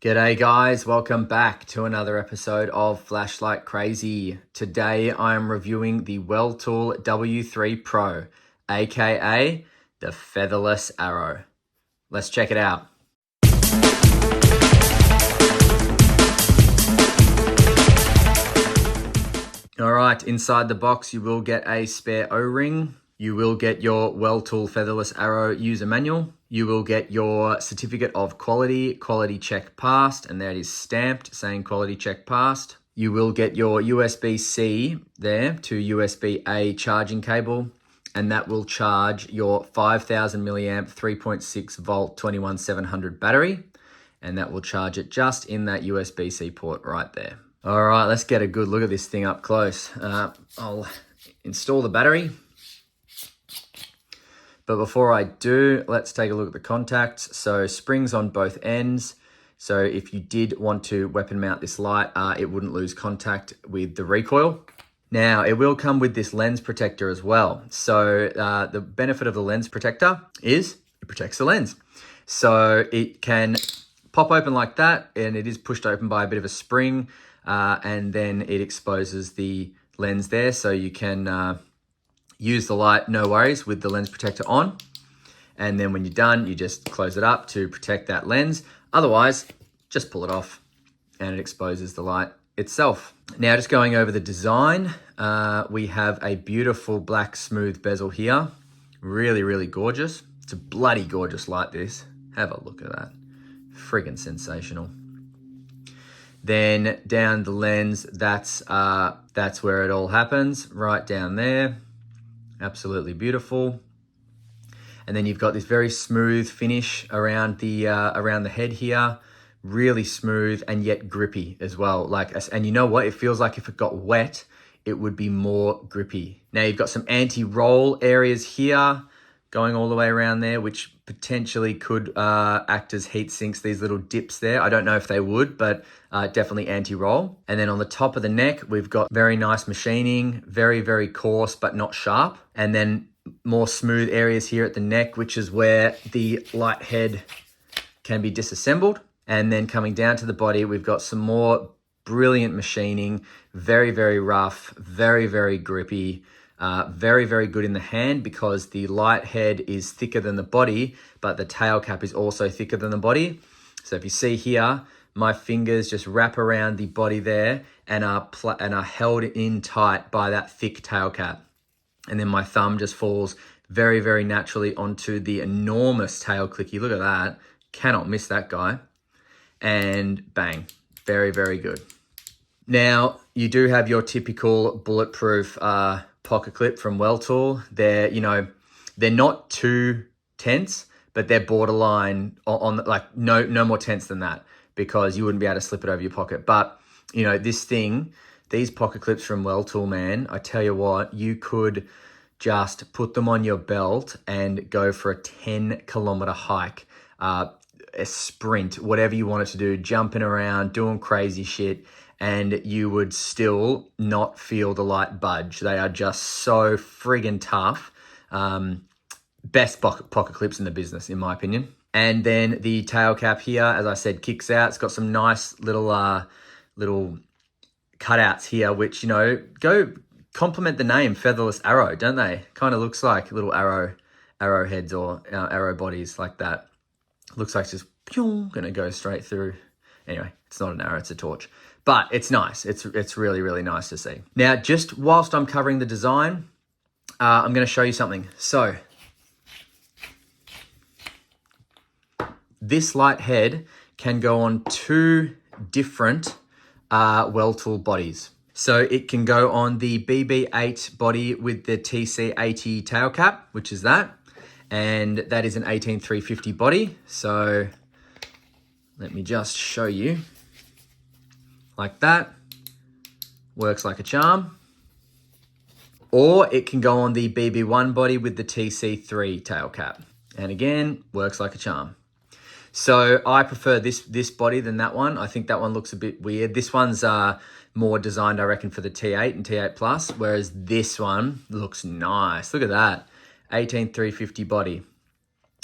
G'day guys, welcome back to another episode of Flashlight Crazy. Today I am reviewing the Weltool W3 Pro, aka the featherless arrow. Let's check it out. Alright, inside the box you will get a spare O-ring. You will get your Weltool featherless arrow user manual. You will get your certificate of quality check passed, and there it is stamped saying quality check passed. You will get your USB-C there to USB-A charging cable, and that will charge your 5000 milliamp 3.6 volt 21700 battery, and that will charge it just in that USB-C port right there. All right, let's get a good look at this thing up close. I'll install the battery. But before I do, let's take a look at the contacts. So springs on both ends. So if you did want to weapon mount this light, it wouldn't lose contact with the recoil. Now, it will come with this lens protector as well. So the benefit of the lens protector is it protects the lens. So it can pop open like that, and it is pushed open by a bit of a spring, and then it exposes the lens there. So you can use the light, no worries, with the lens protector on. And then when you're done, you just close it up to protect that lens. Otherwise, just pull it off and it exposes the light itself. Now, just going over the design, we have a beautiful black smooth bezel here. Really, really gorgeous. It's a bloody gorgeous light, this. Have a look at that. Friggin' sensational. Then down the lens, that's where it all happens, right down there. Absolutely beautiful. And then you've got this very smooth finish around the head here. Really smooth and yet grippy as well. And you know what? It feels like if it got wet, it would be more grippy. Now you've got some anti-roll areas here going all the way around there, which potentially could act as heat sinks, these little dips there. I don't know if they would, but definitely anti-roll. And then on the top of the neck, we've got very nice machining, very, very coarse, but not sharp. And then more smooth areas here at the neck, which is where the light head can be disassembled. And then coming down to the body, we've got some more brilliant machining, very, very rough, very, very grippy. Very, very good in the hand because the light head is thicker than the body, but the tail cap is also thicker than the body. So if you see here, my fingers just wrap around the body there and are held in tight by that thick tail cap. And then my thumb just falls very, very naturally onto the enormous tail clicky. Look at that. Cannot miss that guy. And bang, very, very good. Now, you do have your typical bulletproof pocket clip from Weltool. They're not too tense, but they're borderline on like no more tense than that, because you wouldn't be able to slip it over your pocket. But these pocket clips from Weltool, man, I tell you what, you could just put them on your belt and go for a 10-kilometer hike, a sprint, whatever you wanted to do, jumping around, doing crazy shit, and you would still not feel the light budge. They are just so friggin' tough. Best pocket clips in the business, in my opinion. And then the tail cap here, as I said, kicks out. It's got some nice little cutouts here, which, go complement the name Featherless Arrow, don't they? Kind of looks like little arrow heads or arrow bodies like that. Looks like it's just gonna go straight through. Anyway, it's not an arrow, it's a torch. But it's nice. It's really, really nice to see. Now, just whilst I'm covering the design, I'm going to show you something. So, this light head can go on two different Weltool bodies. So, it can go on the BB8 body with the TC80 tail cap, which is that. And that is an 18350 body. So, let me just show you. Like that, works like a charm. Or it can go on the BB1 body with the TC3 tail cap. And again, works like a charm. So I prefer this body than that one. I think that one looks a bit weird. This one's more designed, I reckon, for the T8 and T8 Plus, whereas this one looks nice. Look at that, 18350 body.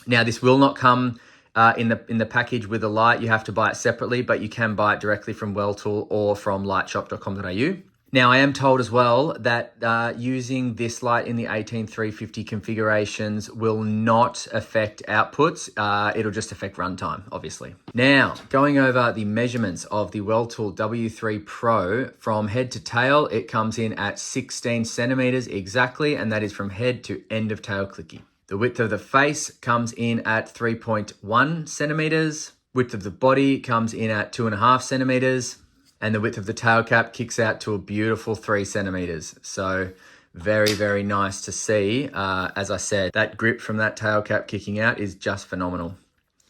Now, this will not come in the package with the light. You have to buy it separately, but you can buy it directly from Welltool or from lightshop.com.au. Now, I am told as well that using this light in the 18350 configurations will not affect outputs. It'll just affect runtime, obviously. Now, going over the measurements of the Welltool W3 Pro, from head to tail, it comes in at 16 centimeters exactly, and that is from head to end of tail clicky. The width of the face comes in at 3.1 centimeters. Width of the body comes in at 2.5 centimeters. And the width of the tail cap kicks out to a beautiful 3 centimeters. So very, very nice to see. As I said, that grip from that tail cap kicking out is just phenomenal.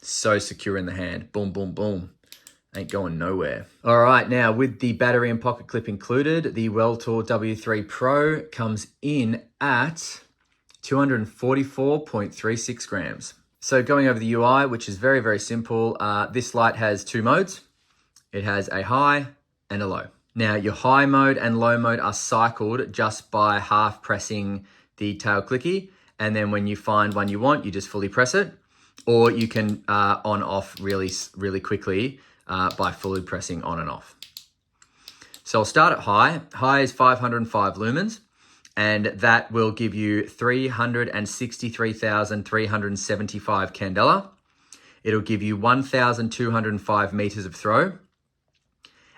So secure in the hand. Boom, boom, boom. Ain't going nowhere. All right, now with the battery and pocket clip included, the Welltool W3 Pro comes in at 244.36 grams. So going over the UI, which is very, very simple, this light has 2 modes. It has a high and a low. Now, your high mode and low mode are cycled just by half pressing the tail clicky. And then when you find one you want, you just fully press it. Or you can on off really, really quickly by fully pressing on and off. So I'll start at high. High is 505 lumens. And that will give you 363,375 candela. It'll give you 1,205 meters of throw.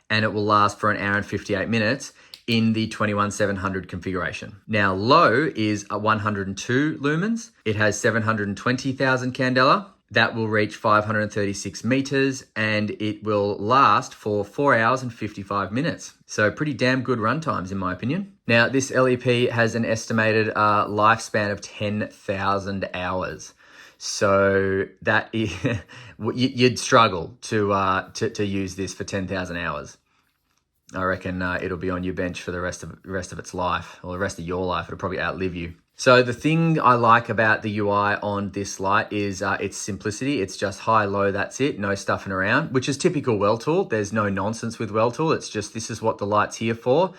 And it will last for 1 hour and 58 minutes in the 21700 configuration. Now, low is 102 lumens. It has 720,000 candela. That will reach 536 meters, and it will last for 4 hours and 55 minutes. So pretty damn good run times, in my opinion. Now, this LEP has an estimated lifespan of 10,000 hours. So that is, you'd struggle to use this for 10,000 hours. I reckon it'll be on your bench for the rest of its life, or the rest of your life. It'll probably outlive you. So the thing I like about the UI on this light is its simplicity. It's just high, low, that's it. No stuffing around, which is typical Welltool. There's no nonsense with Welltool. It's just, this is what the light's here for.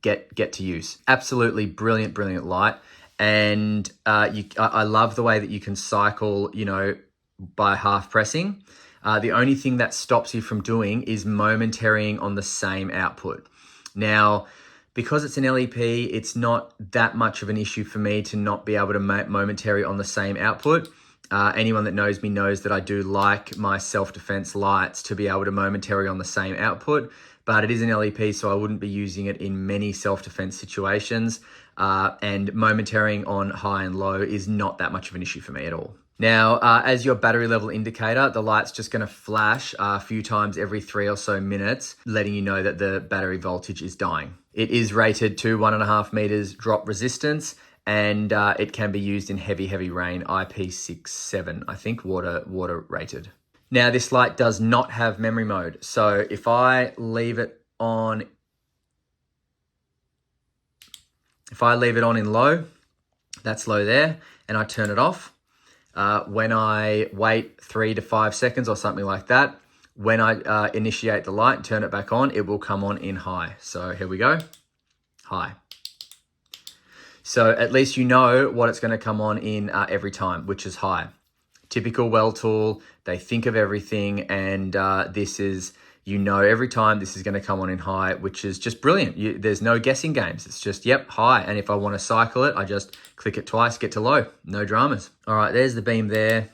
Get to use. Absolutely brilliant, brilliant light. And I love the way that you can cycle, by half pressing. The only thing that stops you from doing is momentarying on the same output. Now, because it's an LEP, it's not that much of an issue for me to not be able to momentary on the same output. Anyone that knows me knows that I do like my self-defense lights to be able to momentary on the same output, but it is an LEP, so I wouldn't be using it in many self-defense situations. And momentarying on high and low is not that much of an issue for me at all. Now, as your battery level indicator, the light's just going to flash a few times every 3 or so minutes, letting you know that the battery voltage is dying. It is rated to 1.5 meters drop resistance, and it can be used in heavy, heavy rain, IP67, I think, water rated. Now, this light does not have memory mode. So if I leave it on in low, that's low there, and I turn it off, when I wait 3 to 5 seconds or something like that, when I initiate the light and turn it back on, it will come on in high. So here we go, high. So at least you know what it's going to come on in every time, which is high. Typical Welltool, they think of everything, and this is, every time this is going to come on in high, which is just brilliant. There's no guessing games. It's just, yep, high. And if I want to cycle it, I just click it twice, get to low. No dramas. All right, there's the beam there.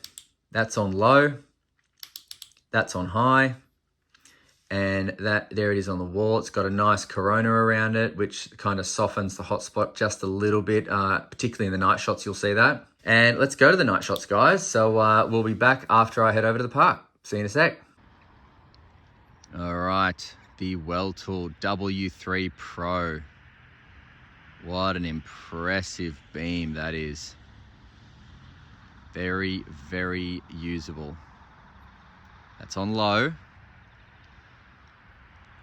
That's on low. That's on high. And there it is on the wall. It's got a nice corona around it, which kind of softens the hotspot just a little bit, particularly in the night shots, you'll see that. And let's go to the night shots, guys. So we'll be back after I head over to the park. See you in a sec. All right, the Welltool W3 Pro. What an impressive beam that is. Very, very usable. That's on low.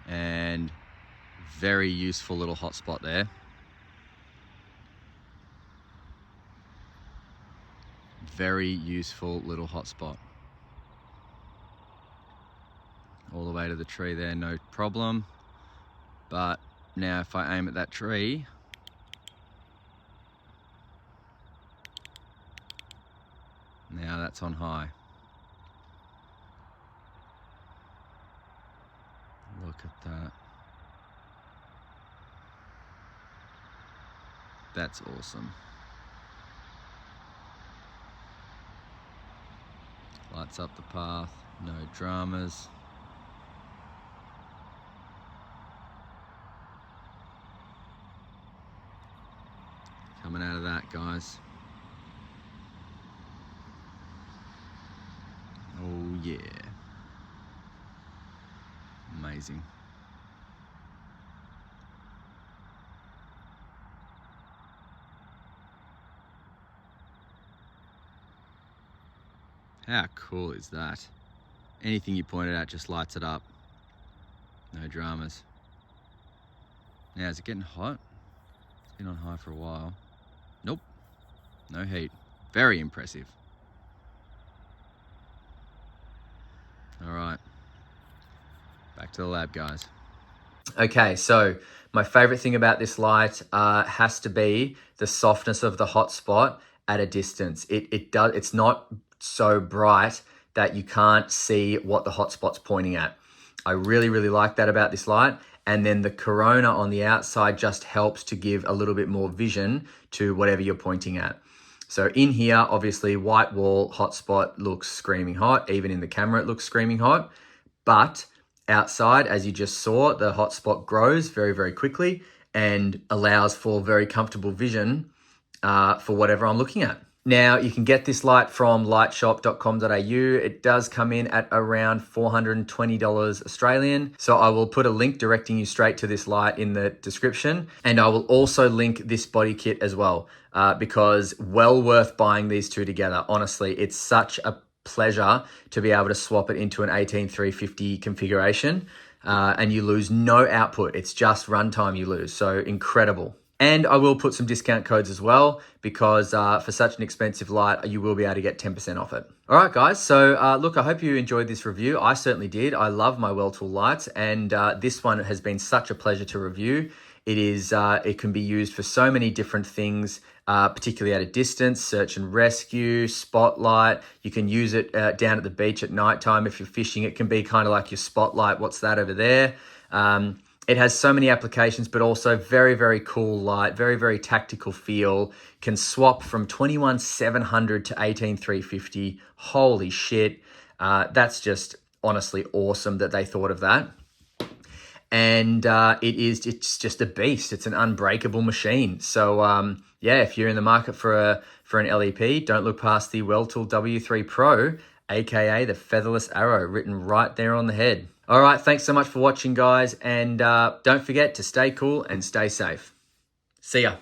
And very useful little hotspot there. Very useful little hotspot. All the way to the tree there, no problem. But now if I aim at that tree, now that's on high. Look at that. That's awesome. Lights up the path, no dramas. Coming out of that, guys. Oh yeah. Amazing. How cool is that? Anything you pointed at just lights it up. No dramas. Now, is it getting hot? It's been on high for a while. Nope, no heat. Very impressive. All right, back to the lab, guys. Okay, so my favorite thing about this light has to be the softness of the hotspot at a distance. It's not so bright that you can't see what the hotspot's pointing at. I really, really like that about this light. And then the corona on the outside just helps to give a little bit more vision to whatever you're pointing at. So in here, obviously, white wall hotspot looks screaming hot. Even in the camera, it looks screaming hot. But outside, as you just saw, the hotspot grows very, very quickly and allows for very comfortable vision for whatever I'm looking at. Now, you can get this light from lightshop.com.au. It does come in at around $420 Australian. So I will put a link directing you straight to this light in the description. And I will also link this body kit as well, because well worth buying these two together. Honestly, it's such a pleasure to be able to swap it into an 18350 configuration, and you lose no output. It's just runtime you lose. So incredible. And I will put some discount codes as well, because for such an expensive light, you will be able to get 10% off it. All right, guys. So look, I hope you enjoyed this review. I certainly did. I love my Weltool lights, and this one has been such a pleasure to review. It can be used for so many different things, particularly at a distance, search and rescue, spotlight. You can use it down at the beach at nighttime if you're fishing. It can be kind of like your spotlight. What's that over there? It has so many applications, but also very, very cool light, very, very tactical feel. Can swap from 21-700 to 18-350. Holy shit. That's just honestly awesome that they thought of that. And it's just a beast. It's an unbreakable machine. So yeah, if you're in the market for an LEP, don't look past the Weltool W3 Pro, aka the featherless arrow, written right there on the head. All right, thanks so much for watching, guys, and don't forget to stay cool and stay safe. See ya.